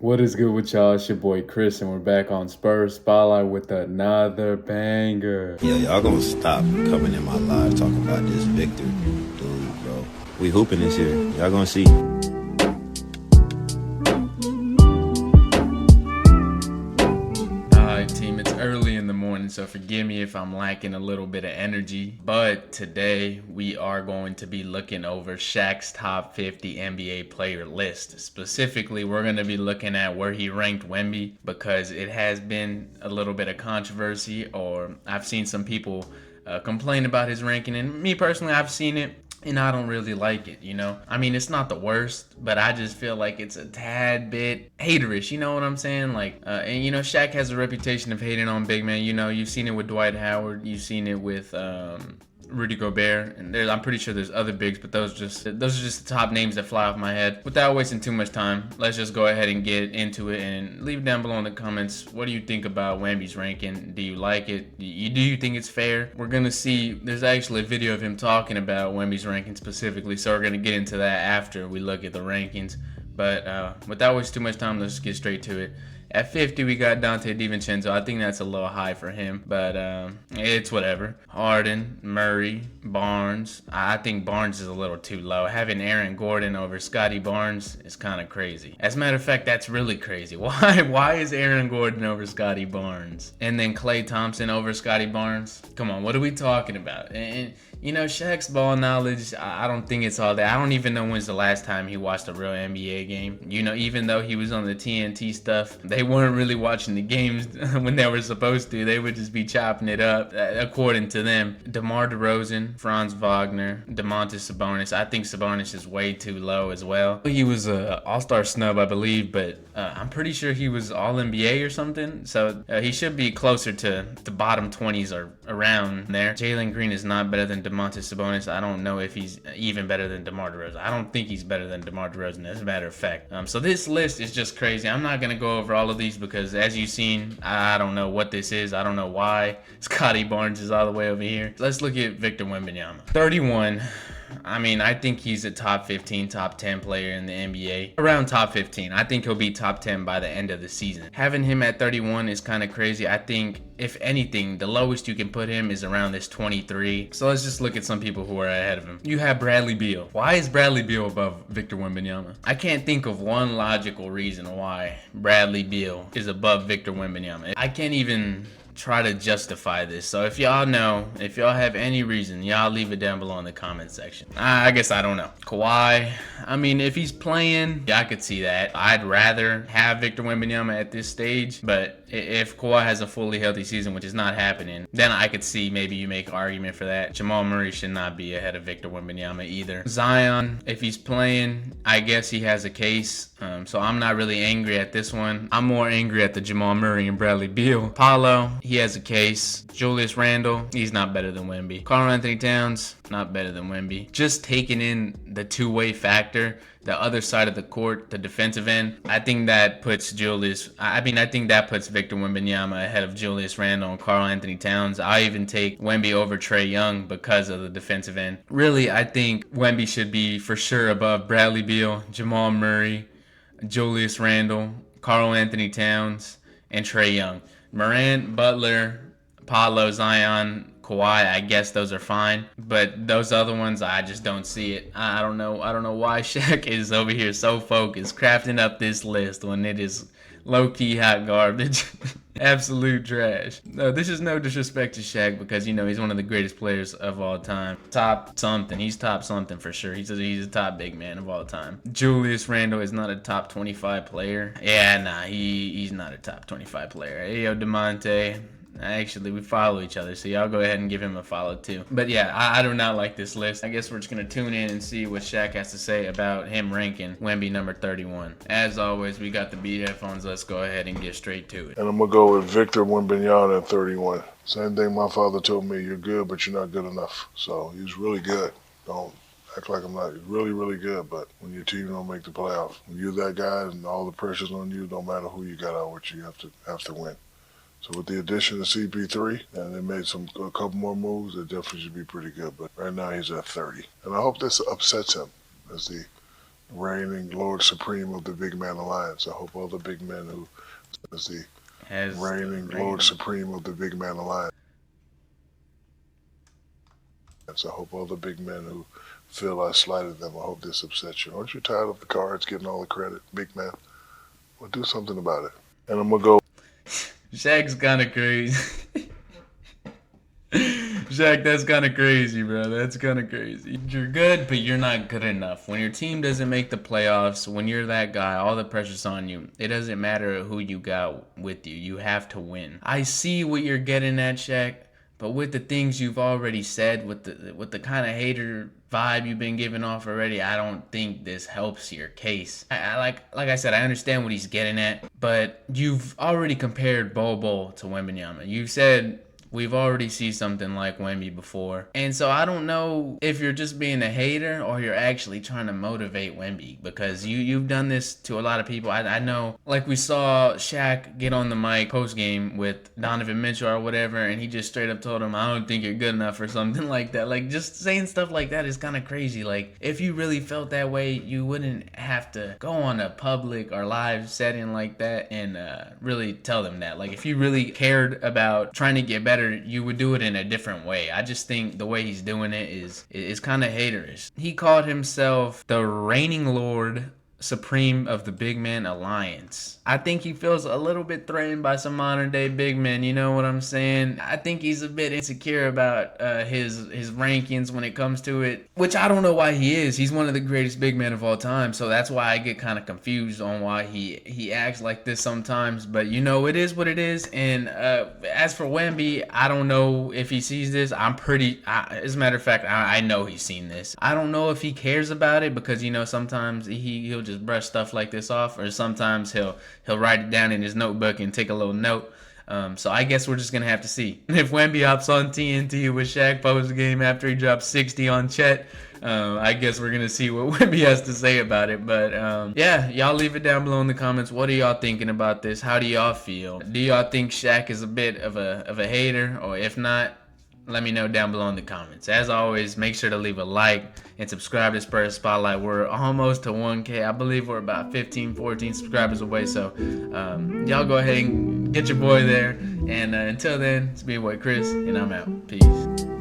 What is good with y'all? It's your boy Chris, and we're back on Spurs Spotlight with another banger. Yeah, y'all gonna stop coming in my live talking about this Victor dude, bro. We hooping this year. Y'all gonna see. Alright, team, it's early in the morning, so forgive me if I'm lacking a little bit of energy. But today we are going to be looking over Shaq's top 50 NBA player list. Specifically, we're going to be looking at where he ranked Wemby because it has been a little bit of controversy, or I've seen some people complain about his ranking, and me personally, I've seen it. And I don't really like it, you know? I mean, it's not the worst, but I just feel like it's a tad bit haterish, you know what I'm saying? And Shaq has a reputation of hating on big men. You know, you've seen it with Dwight Howard, you've seen it with Rudy Gobert, and I'm pretty sure there's other bigs, but those are just the top names that fly off my head. Without wasting too much time, let's just go ahead and get into it and leave down below in the comments. What do you think about Wemby's ranking? Do you like it? Do you think it's fair? We're gonna see. There's actually a video of him talking about Wemby's ranking specifically, so we're gonna get into that after we look at the rankings. But without wasting too much time, let's get straight to it. At 50, we got Dante DiVincenzo. I think that's a little high for him, but it's whatever. Harden, Murray, Barnes. I think Barnes is a little too low. Having Aaron Gordon over Scotty Barnes is kind of crazy. As a matter of fact, that's really crazy. Why is Aaron Gordon over Scotty Barnes? And then Klay Thompson over Scotty Barnes? Come on, what are we talking about? And you know, Shaq's ball knowledge, I don't think it's all that. I don't even know when's the last time he watched a real NBA game. You know, even though he was on the TNT stuff, they weren't really watching the games when they were supposed to. They would just be chopping it up, according to them. DeMar DeRozan, Franz Wagner, Domantas Sabonis. I think Sabonis is way too low as well. He was an all-star snub, I believe, but I'm pretty sure he was All-NBA or something. So he should be closer to the bottom 20s or around there. Jalen Green is not better than Domantas Sabonis. I don't know if he's even better than DeMar DeRozan. I don't think he's better than DeMar DeRozan, as a matter of fact. So this list is just crazy. I'm not going to go over all of these because, as you've seen, I don't know what this is. I don't know why Scotty Barnes is all the way over here. Let's look at Victor Wembanyama. 31. I mean, I think he's a top 15, top 10 player in the NBA. Around top 15. I think he'll be top 10 by the end of the season. Having him at 31 is kind of crazy. I think, if anything, the lowest you can put him is around this 23. So let's just look at some people who are ahead of him. You have Bradley Beal. Why is Bradley Beal above Victor Wembanyama? I can't think of one logical reason why Bradley Beal is above Victor Wembanyama. I can't even try to justify this. So if y'all know, if y'all have any reason, y'all leave it down below in the comment section. I guess I don't know. Kawhi, I mean, if he's playing, yeah, I could see that. I'd rather have Victor Wembanyama at this stage, but if Kawhi has a fully healthy season, which is not happening, then I could see maybe you make an argument for that. Jamal Murray should not be ahead of Victor Wembanyama either. Zion, if he's playing, I guess he has a case. So I'm not really angry at this one. I'm more angry at the Jamal Murray and Bradley Beal. Paulo, he has a case. Julius Randle, he's not better than Wemby. Karl Anthony Towns, not better than Wemby. Just taking in the two-way factor, the other side of the court, the defensive end, I think that puts I think that puts Victor Wembanyama ahead of Julius Randle and Karl Anthony Towns. I even take Wemby over Trae Young because of the defensive end. Really, I think Wemby should be for sure above Bradley Beal, Jamal Murray, Julius Randle, Karl Anthony Towns, and Trae Young. Morant, Butler, Paolo, Zion, Kawhi, I guess those are fine, but those other ones, I just don't see it. I don't know why Shaq is over here so focused crafting up this list when it is low-key hot garbage. Absolute trash. No, this is no disrespect to Shaq because, you know, he's one of the greatest players of all time. Top something. He's top something for sure. He's a top big man of all time. Julius Randle is not a top 25 player. Yeah, nah, he's not a top 25 player. Hey, yo, DeMonte. Actually, we follow each other, so y'all go ahead and give him a follow too. But yeah, I do not like this list. I guess we're just going to tune in and see what Shaq has to say about him ranking Wemby number 31. As always, we got the beat headphones. Let's go ahead and get straight to it. And I'm going to go with Victor Wembanyama at 31. Same thing my father told me, you're good, but you're not good enough. So he's really good. Don't act like I'm not. He's really, really good, but when your team don't make the playoffs, when you're that guy and all the pressure's on you, don't matter who you got out with, you have to win. So with the addition of CP3, and they made a couple more moves, it definitely should be pretty good. But right now he's at 30. And I hope this upsets him as the reigning Lord Supreme of the Big Man Alliance. I hope all the big men who is the Has the reigning Lord reign. Supreme of the Big Man Alliance. I hope all the big men who feel I slighted them, I hope this upsets you. Aren't you tired of the cards getting all the credit, big man? Well, do something about it. And I'm going to go. Shaq's kind of crazy. Shaq, that's kind of crazy, bro. That's kind of crazy. You're good, but you're not good enough. When your team doesn't make the playoffs, when you're that guy, all the pressure's on you. It doesn't matter who you got with you. You have to win. I see what you're getting at, Shaq, but with the things you've already said, with the kind of hater vibe you've been giving off already, I don't think this helps your case. Like I said, I understand what he's getting at, but you've already compared Bobo to Wembanyama. You've said we've already seen something like Wemby before. And so I don't know if you're just being a hater or you're actually trying to motivate Wemby, because you've done this to a lot of people. I know, like we saw Shaq get on the mic post-game with Donovan Mitchell or whatever, and he just straight up told him, I don't think you're good enough or something like that. Like, just saying stuff like that is kind of crazy. Like, if you really felt that way, you wouldn't have to go on a public or live setting like that and really tell them that. Like, if you really cared about trying to get better, you would do it in a different way. I just think the way he's doing it is kind of haterish. He called himself the reigning Lord Supreme of the Big Man Alliance. I think he feels a little bit threatened by some modern day big men, you know what I'm saying? I think he's a bit insecure about his rankings when it comes to it, which I don't know why he is. He's one of the greatest big men of all time, so that's why I get kind of confused on why he acts like this sometimes. But you know, it is what it is. And as for Wemby, I don't know if he sees this. As a matter of fact, I know he's seen this. I don't know if he cares about it, because you know, sometimes he'll just brush stuff like this off, or sometimes he'll write it down in his notebook and take a little note. So I guess we're just gonna have to see if Wemby hops on TNT with Shaq post game after he drops 60 on Chet. I guess we're gonna see what Wemby has to say about it. But yeah, y'all leave it down below in the comments. What are y'all thinking about this? How do y'all feel? Do y'all think Shaq is a bit of a hater, or if not, let me know down below in the comments. As always, make sure to leave a like and subscribe to Spurs Spotlight. We're almost to 1K. I believe we're about 15, 14 subscribers away. So y'all go ahead and get your boy there. And until then, it's me, boy Chris, and I'm out. Peace.